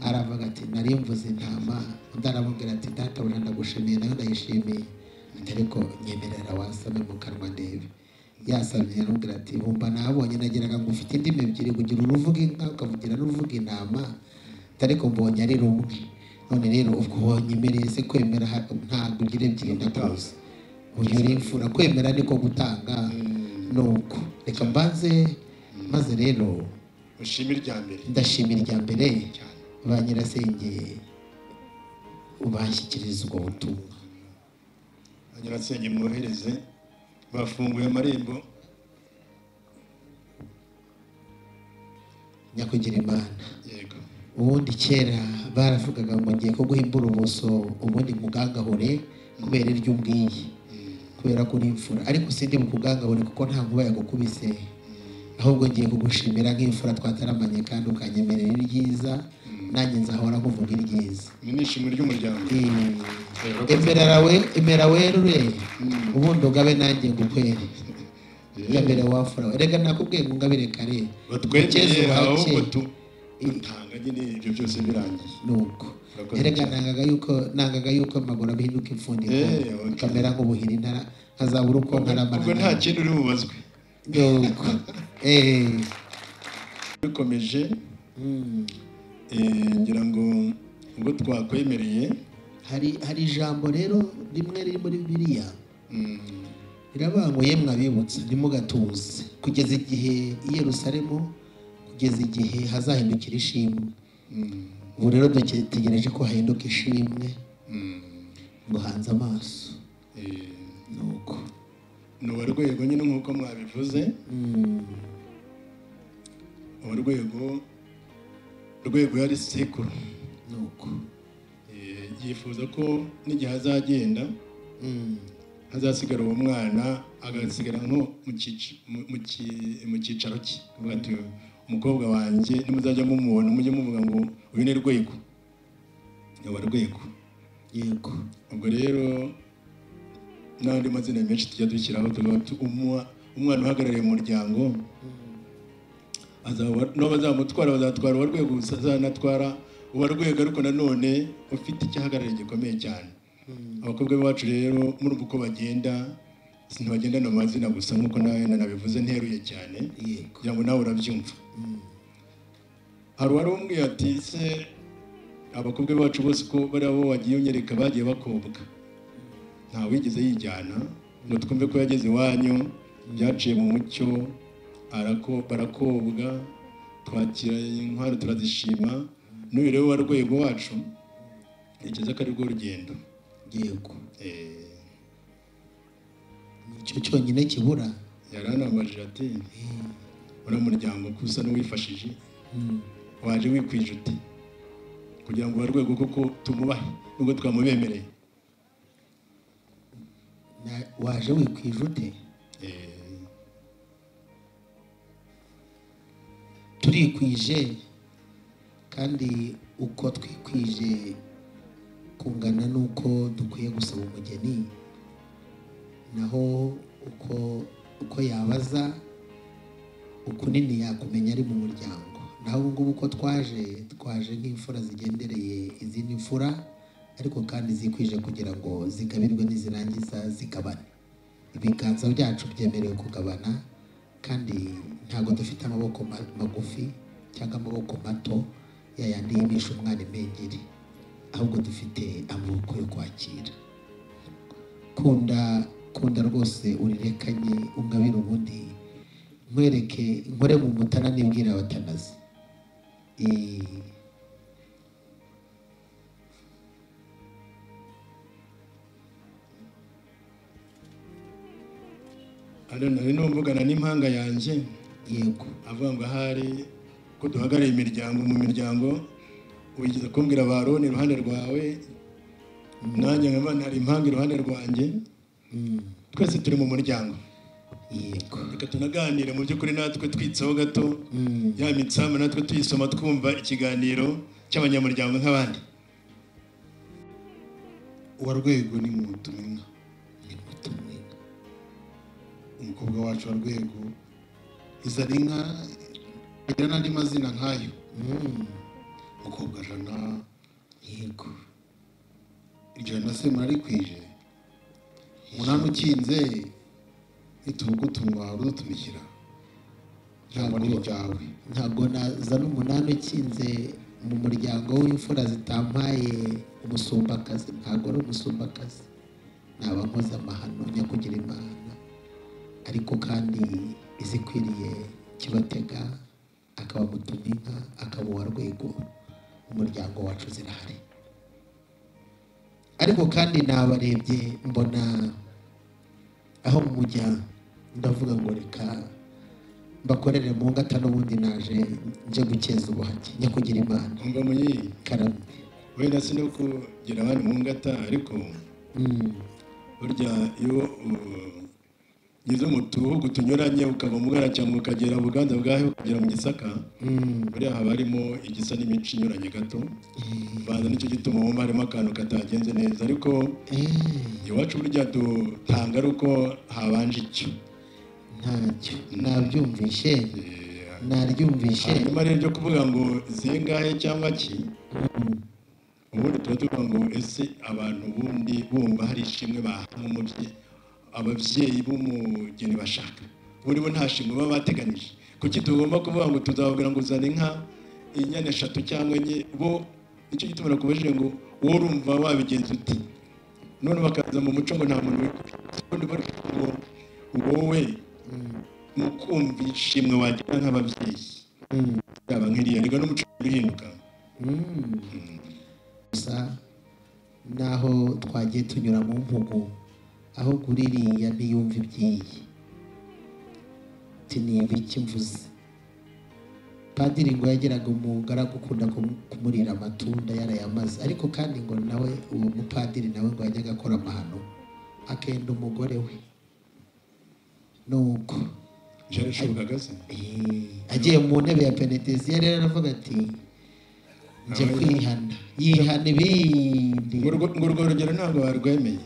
aravuga ati nari mvuze intama undi aramubwira ati databuja ndagushimiye nawe ndayishimiye ariko nyemerera wasame mu kanwa ndebe yasamye aramubwira ati bumva nabonye nagiraga ngo ufite indimi ebyiri kugira uruvuga inka ukavugira n'uruvuga intama ariko mbonye ari rumwe none rero ubwo wonyemereye se kwemera ntabwo ugira ebyiri ndakuzi uyu uri imfura kwemera niko gutanga nuko reka mbanze maze rero ndashimira irya mbere ba nyirasenge ubashyikiriza ubwo butumwa ba nyirasenge mwohereze bafunguye amarembo nyakugira Imana yego ubundi kera baravugaga ngo ngiye ko guhimbura ubuso ubundi mugangahore kubera iryo umbwiye kubera ko uri imfura ariko sindi mukugangahore kuko nta nkuba yagukubise ahubwo ngiye kugushimira nk'imfura twataramanye kandi ukanyemerera iryiza nanjye nzahora kuvuga iryiza n'ishimwe ry'umuryango emera werure ubundi ugabe nanjye ngukwere ngabere wafura rega nakubwiye ngo ngabire kare batwekeze ahubwo utanga nyine ibyo byose birangiye nuko rega nangaga yuko amaguru abihinduka impfundiko kamera nk'ubuhiri intara nkazabura uko nkaramana ubwo nta kintu uri bubazwe nuko bikomeje ngira ngo ubwo twakwemereye hari ijambo rero rimwe riri muri Bibiliya rirabanguye mwabibutsa ntimugatuze kugeza igihe i Yerusalemu kugeza igihe hazahindukira ishimwe. Ubu rero dutegereje ko hahinduka ishimwe ngo hanze amaso. Nuko ni urwego nyine nk'uko mwabivuze. urwego yari sekuru. nuko yifuza ko n'igihe azagenda hazasigara uwo mwana agasigara nko mu cyicaro cye. Ati umukobwa wanjye nimuzajya mumubona mujye muvuga ngo uyu ni Rwego. Rwego. Yego. Ubwo rero n'andi mazina menshi tujya dushyiraho umwana uhagarariye umuryango bazamutwara bazatwara uwa Rwego gusa azanatwara uwa Rwego ariko nanone ufite igihagarariye gikomeye cyane. Abakobwa bacu rero muri uko bagenda ntibagendana amazina gusa nk'uko nawe nabivuze nteruye cyane kugira ngo nawe urabyumva. Hari uwari umbwiye ati se abakobwa bacu bose ko bari abo wagiye unyereka bagiye bakobwa nta wigeze yijyana ngo twumve ko yageze iwanyu byaciye mu mucyo barakobwa twakira inkwano turazishima. N'uyu rero wa Rwego wacu ntekereza ko ari rwo rugendo. Yego. Nicyo cyonyine kibura. Yaranambajije ati uriya muryango kusa n'uwifashije waje wikwije uti kugira ngo wa Rwego koko tumubahe nubwo twamubemereye. Waje wikwije ute? Turikwije kandi uko twikwije kungana nuko dukwiye gusaba umugeni, naho uko yabaza uko nini yakumenya ari mu muryango. Naho ubu ngubu uko twaje nk'imfura zigendereye izindi mfura ariko kandi zikwije kugira ngo zigabirwe n'izirangiza zigabane. Ibiganza byacu byemerewe kugabana kandi ntabwo dufite amaboko magufi cyangwa amaboko mato yayandi yimisha umwana impengeri, ahubwo dufite amaboko yo kwakira. Kunda rwose urirekanye ungabire ubundi nkore mu mutana nibwira abatanazi. Nari numvugana n'impanga yanjye. Yego. Avuga ngo ahari ko duhagarariye imiryango mu miryango wigeze kumbwira Baroni iruhande rwawe nanjye nkaba hari impanga iruhande rwanjye. Twese turi mu muryango. Yego. Reka tunaganire mu by'ukuri natwe twitseho gato ya mitsama natwe tuyisoma twumva ikiganiro cy'abanyamuryango nk'abandi. Uwa Rwego ni Mutumwinka. Umukobwa wacu wa Rwego izana inka agira n'andi mazina nk'ayo. Mukobwa Jana. Yego. Jana se murarikwije. Umunani ukinze iturugutumwa urutumikira. Ntabwo ni ryawe. Ntabwo nazana umunani ukinze mu muryango w'imfura zitampaye umusumbakazi. Ntabwo ari umusumbakazi. Naba nkoze amahano nyakugira Imana. Ariko kandi izikwiriye Kibatega akaba Mutumwinka akaba uwa Rwego umuryango wacu zirahari. Ariko kandi nabarebye mbona aho mujya ndavuga ngo reka bakorere mu ngata n'ubundi naje nje gukeza ubuhake nyakugira Imana. Umva munyi karame wenda sino kugira abandi mu ngata ariko burya iyo ngize mu tuhugu tunyuranye ukava mu Bwara cyangwa ukagera Buganza bwahe ukagera mu Gisaka buriya haba harimo igisa n'imico inyuranye gato. Baza nicyo gituma wumva harimo akantu katagenze neza ariko iwacu burya dutanga ari uko habanje icyo. ntacyo nabyumvishe naryumvishe. Hanyuma rero byo kuvuga ngo zingahe cyangwa ki ubundi tuba tuvuga ngo ese abantu bundi bumva hari ishimwe bahawe ababyeyi b'umugeni bashaka buri bo nta shimwe baba bateganije. Kuki tugomba kuvuga ngo tuzababwira ngo uzane inka inyana 3 cyangwa enye bo icyo gituma nakubajije ngo wowe urumva wabigenza uti none bakaza mu muco ngo nta muntu ubundi bari ngo wowe mukumva ishimwe wagira nk'ababyeyi yaba nk'iriya rega n'umuco uhinduka gusa naho twagiye tunyura mu mpugu aho guririya ntiyumva ibyiyi tinimba iki mvuze padiri ngo yageraga umugaragu ukunda kumurira amatunda yarayamaze ariko kandi ngo nawe uwo mupadiri nawe ngo yajyaga akora amahano akenda umugore we nuko agiye mu ntebe ya penetesiya rero aravuga ati nje kwihana yihana ibindi urwo rugero ntabwo barwemeye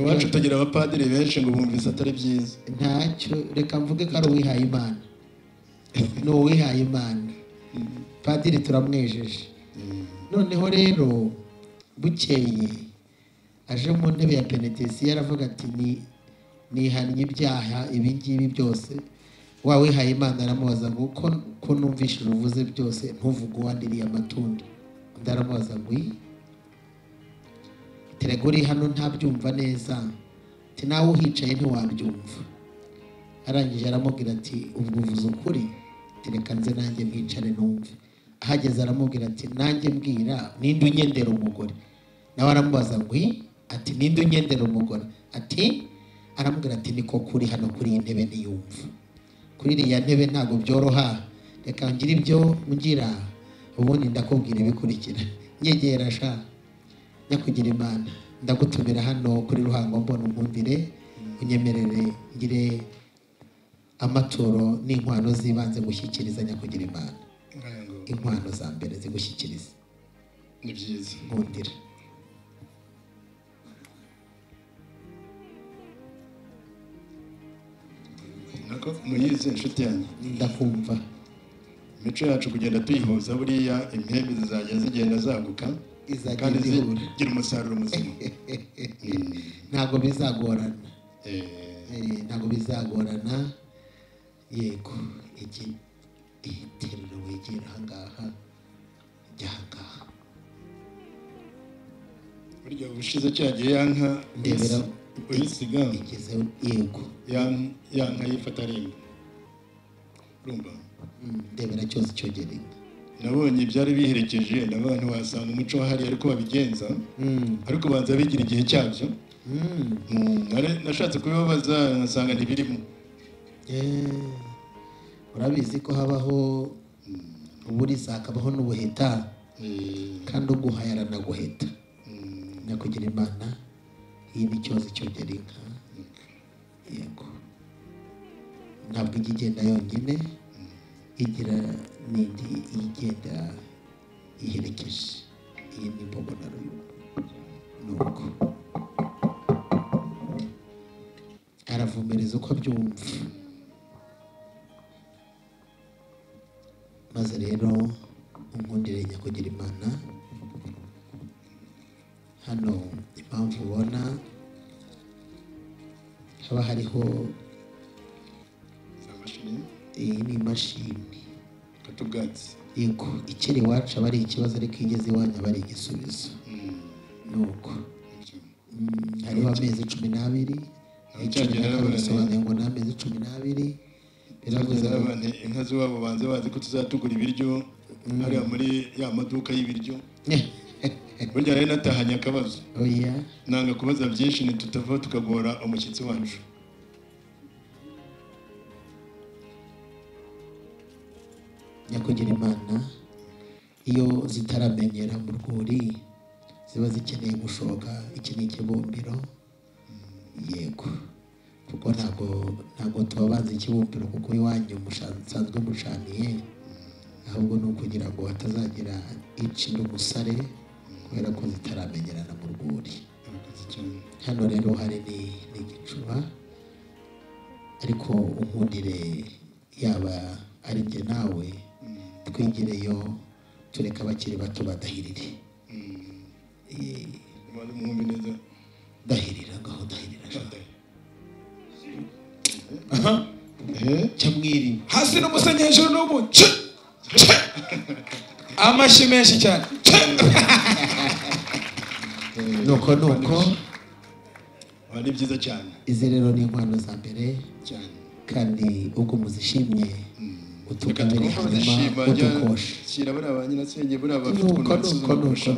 iwacu tugira abapadiri benshi ngo bumvise atari byiza ntacyo reka mvuge ko ari uwihaye imana ni uwihaye imana padiri turamwejeje noneho rero bukeye aje mu ntebe ya penetesiya aravuga ati nihannye ibyaha ibi ngibi byose wa wihaye imana aramubaza ngo ko numvishije uvuze byose ntuvuge uwandiriye amatunda undi aramubaza ngo terega uri hano ntabyumva neza ati nawe uhicaye ntiwabyumva arangije aramubwira ati ubwo uvuze ukuri tereka nze nanjye mwicare numve ahageze aramubwira ati nanjye mbwira ninde unyendera umugore nawe aramubaza ngo ati ninde unyendera umugore ati aramubwira ati niko kuri hano kuri iyi ntebe ntiyumva kuri iriya ntebe ntabwo byoroha reka ngire ibyo ngira ubundi ndakubwira ibikurikira nyegera sha nyakugira imana ndagutumira hano kuri Ruhango mbona unkundire unyemerere ngire amaturo n'inkwano zibanze gushyikiriza nyakugira imana inkwano za mbere zigushyikiriza ni byiza nkundira nako muyize inshuti yanjye ndakumva imico yacu kugenda tuyihuza buriya impembe zizajya zigenda zaguka kandi zigira umusaruro muzima ntabwo bizagorana ntabwo bizagorana yego iterura wegera ahangaha jya ahangaha burya ubushize cyagiye yanka ndebera uyisiga igezeho yego yanka yifata rimwe urumva ndebera cyose cyogereye nabonye byari biherekeje n'abantu wasanga umuco wahari ariko babigenza ariko banza bigira igihe cyabyo nashatse kubibabaza nasanga ntibirimo urabizi ko habaho uburiza hakabaho n'ubuheta kandi uguhaye aranaguheta nyakugira imana iyi ni ikibazo cyogera inka yego ntabwo ijya igenda yonyine igira n'indi igenda iherekeje iyi ni imbogonnaro nuko aravumereza uko abyumva maze rero unkundire nyakugira imana hano impamvu ubona haba hariho iyi ni imashini katubwatsi yego ikiri iwacu aba ari ikibazo ariko igeze iwanyu aba ari igisubizo nuko hariho amezi 12 bisobanuye ngo ni amezi 12 biravuze abantu inka z'iwabo banze bazi ko tuzatugura ibiryo hariya muri ya maduka y'ibiryo burya rero natahanye akabazo oya nanga kubaza byinshi ntitutava tukagora umushyitsi wacu nyakugira imana iyo zitaramenyera mu rwuri ziba zikeneye gushoka iki ni ikibumbiro yego kuko ntabwo tubabanza ikibumbiro kuko iwanyu musanzwe mucaniye ahubwo ni ukugira ngo hatazagira icira umusare kubera ko zitaramenyerana mu rwuri hano rero hari n'igicuba ariko unkundire yaba ari njye nawe twigireyo tureka abakiri bato badahirire dahirira ngaho dahirira cyamwiri hasi n'umusenyi hejuru n'ubu amashyi menshi cyane nuko ni byiza cyane izi rero ni inkwano za mbere cyane kandi ubwo muzishimye utugabire hanyuma udukoshe shyira buriya ba nyirasenge buriya bafite ukuntu basuzuma kurusha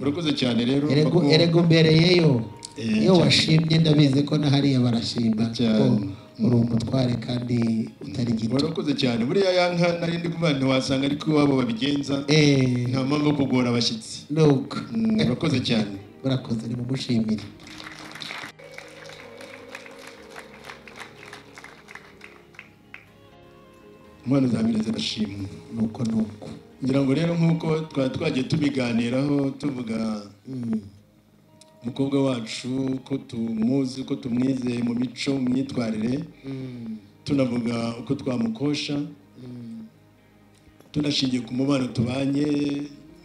urakoze cyane rero erego mbereyeyo iyo washimye ndabizi ko na hariya barashima ko uri umutware kandi utari gito urakoze cyane buriya ya nka nari ndi kuvuga ntiwasanga ariko iwabo babigenza nta mpamvu yo kugora abashyitsi urakoze cyane urakoze ni mumushimire impano za mbere zirashimwa nuko ngira ngo rero nk'uko twari twagiye tubiganiraho tuvuga umukobwa wacu ko tumuzi ko tumwizeye mu mico mu myitwarire tunavuga uko twamukosha tunashingiye ku mubano tubanye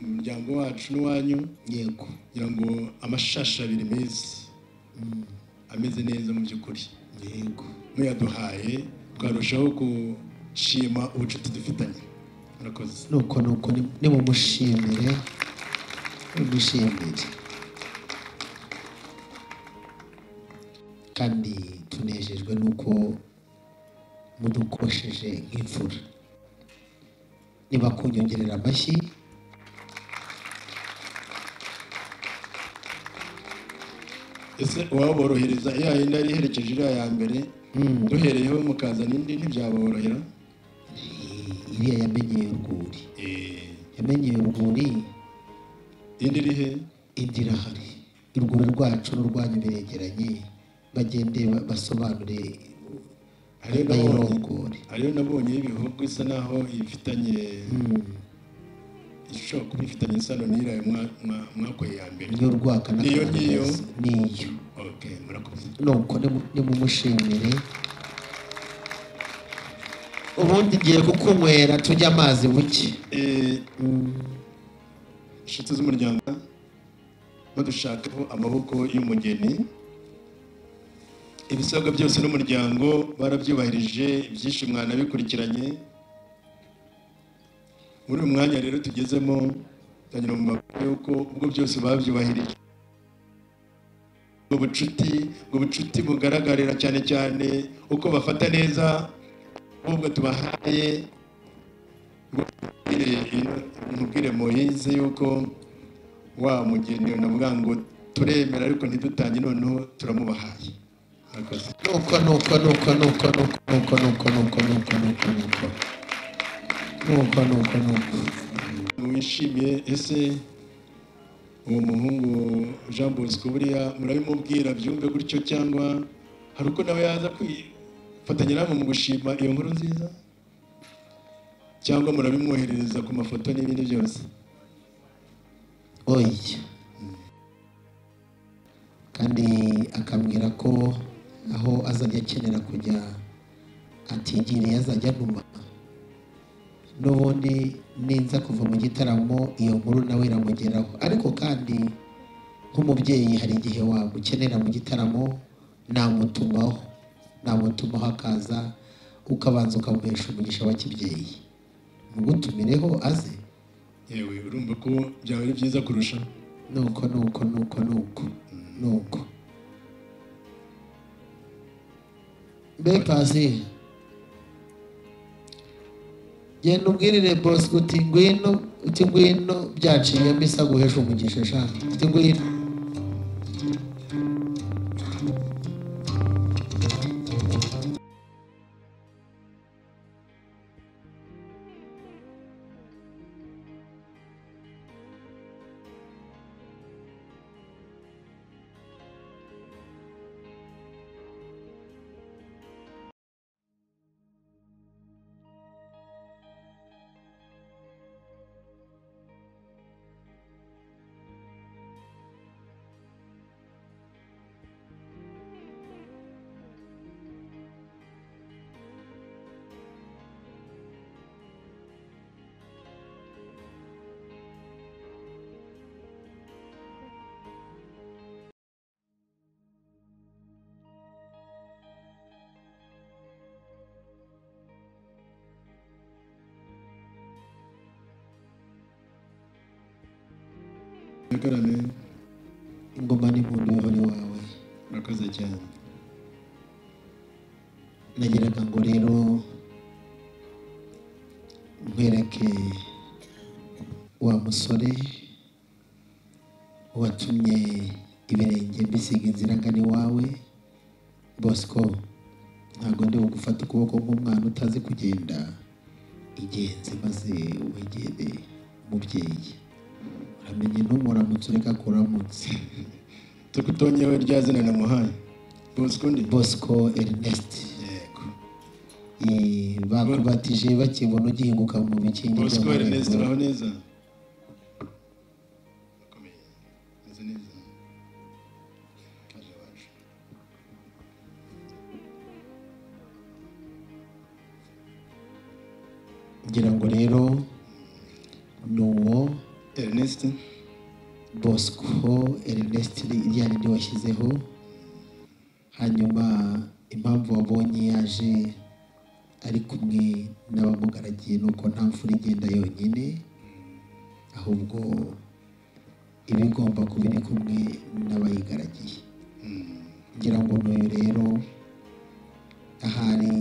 mu muryango wacu n'uwanyu yego ngira ngo amashashi abiri meza ameze neza mu by'ukuri yego muyaduhaye twarushaho gushima ubucuti dufitanye murakoze nuko ni mumushimire umushimire kandi tunejejwe nuko mudukosheje nk'imfura niba kunyongerera amashyi ese uwaborohereza ya yindi yari iherekeje iriya ya mbere duhereyeho mukazana indi ntibyaborohera iriya yamenyeye urwuri yamenyeye urwuri indi iri he indi irahari urwuri rwacu n'urwanyu biregeranye bagende basobanure bayirongore hariyo nabonye ibihugu isa naho ifitanye ishobora kuba ifitanye isano n'iriya mwakoye ya mbere niyo rwaka niyo niyo murakoze nuko nimumushimire ubundi ngiye kukunywera tujya amazi buke inshuti z'umuryango badushakaho amaboko y'umugeni ibisabwa byose n'umuryango barabyubahirije ibyinshi mwanabikurikiranye muri uyu mwanya rero tugezemo tangira mu makuru yuko ubwo byose babyubahirije ubwo bucuti bugaragarira cyane cyane uko bafata neza ubwo tubahaye nkubwire Moise yuko wa mugeni navuga ngo turemera ariko ntidutange noneho turamubahaye nuko wishimiye ese uwo muhungu Jean Bosco buriya murabimubwira byumve gutyo cyangwa hari uko nawe yaza kwifatanya namwe mu gushima iyo nkuru nziza cyangwa murabimwoherereza ku mafoto n'ibindi byose oya kandi akambwira ko aho azajya akenera kujya atigiriye azajya anuma n'ubundi ninza kuva mu gitaramo iyo nkuru nawe iramugeraho ariko kandi nk'umubyeyi hari igihe wamukenera mu gitaramo namutumaho akaza ukabanza ukamuhesha umugisha wa kibyeyi mugutumireho aze yewe urumva ko byaba ari byiza kurusha nuko mbe pasi genda ubwirire boss uti ngwino byaciyemo isa guhesha umugisha shaka uti ngwino ingoma n'impundu bihore wawe murakoze cyane nagiraga ngo rero nkwereke wa musore watumye ibirenge bisiga inzira ngana iwawe. Bosco, ntabwo ndi bugufata ukuboko nk'umwana utazi kugenda. Igenze maze wegere umubyeyi. Uramenye ntumuramutse ureka kuramutse. tukutonyewe rya zina namuhaye. Bosco ndi? Bosco Ernest. Bakubatije bakibona ugihinguka mu bikingi. Bosco Ernest uraho neza? ngira ngo rero nuwo Ernest Bosco Ernest ryari ndi washyizeho. Hanyuma impamvu wabonye yaje ari kumwe n'abamugaragiye nuko nta mfura igenda yonyine, ahubwo iba igomba kuba iri kumwe n'abayigaragiye. ngira ngo n'uyu rero ahari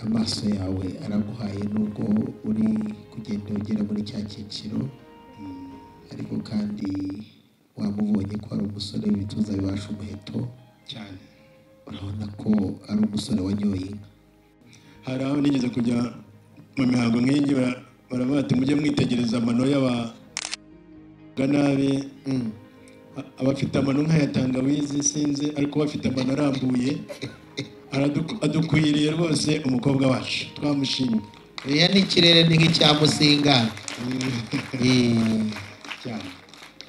amaso yawe araguhaye nubwo uri kugenda ugera muri cya cyiciro, ariko kandi wamubonye ko ari umusore w'ibituza bibasha umuheto cyane. urabona ko ari umusore wanyoye inka. Hari aho nigeze kujya mu mihango nk'iyi baravuga ati mujye mwitegereza amano y'abaganabe. Abafite amano nk'aya tangawizi sinzi, ariko bafite amano arambuye. Adukwiriye rwose umukobwa wacu, twamushimye. Oya n'ikirere ni nk'icyamusinga. cyane.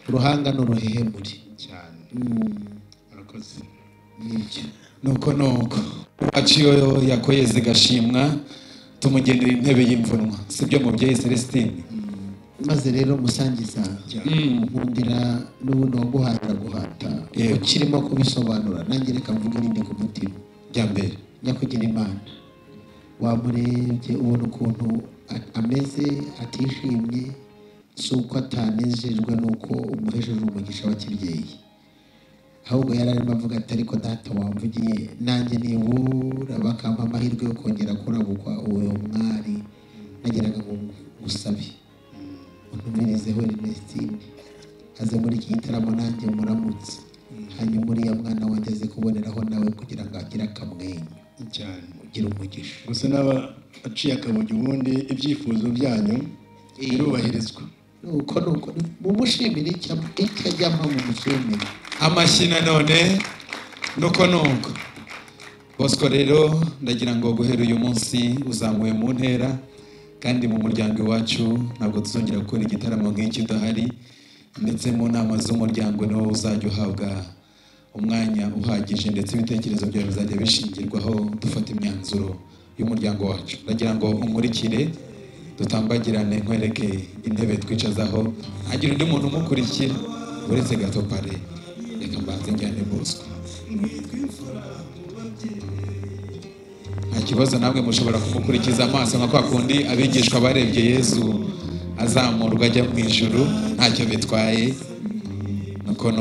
Uruhanga n'uruhehemure cyane. Murakoze. nuko wacu iyo yakoyeze gashimwa tumugenera intebe y'imvunwa, sibyo mubyeyi Celestine? maze rero musangiza nkundira n'ubundi waguhata guhata ukirimo kubisobanura, nanjye reka mvuge irindi ku mutima. Jya mbere. Nyakugira Imana, wamurebye ubona ukuntu ameze atishimye, si uko atanejejwe nuko umuhesheje umugisha wa kibyeyi, ahubwo yari arimo avuga ati ariko data wamvugiye nanjye nibura bakampa amahirwe yo kongera kurabukwa uwo mwari, nageraga ngo ngusabe untumirizeho Ernestine aze muri iki gitaramo nanjye muramutse, hanyuma uriya mwana wanjye aze kuboneraho nawe kugira ngo agire akamwenyu cyane. ugire umugisha. Gusa n'aba aciye akabugi ubundi ibyifuzo byanyu birubahirizwa. nuko mumushimire icyo ajyamo, mumushimire. Amashyi nanone. nuko Bosco rero ndagira ngo guhera uyu munsi uzamuye mu ntera, kandi mu muryango iwacu ntabwo tuzongera gukora igitaramo nk'iki udahari, ndetse mu nama z'umuryango niwo uzajya uhabwa umwanya uhagije, ndetse ibitekerezo byawe bizajya bishingirwaho dufata imyanzuro y'umuryango wacu. ndagira ngo umurikire dutambagirane, nkwereke intebe twicazaho, hagira undi muntu umukurikira uretse gato pare. Reka mbanze njyane Bosco. nta kibazo, namwe mushobora kumukurikiza amaso nka kwa kundi abigishwa barebye Yesu azamurwa ajya mu ijuru, ntacyo bitwaye. nuko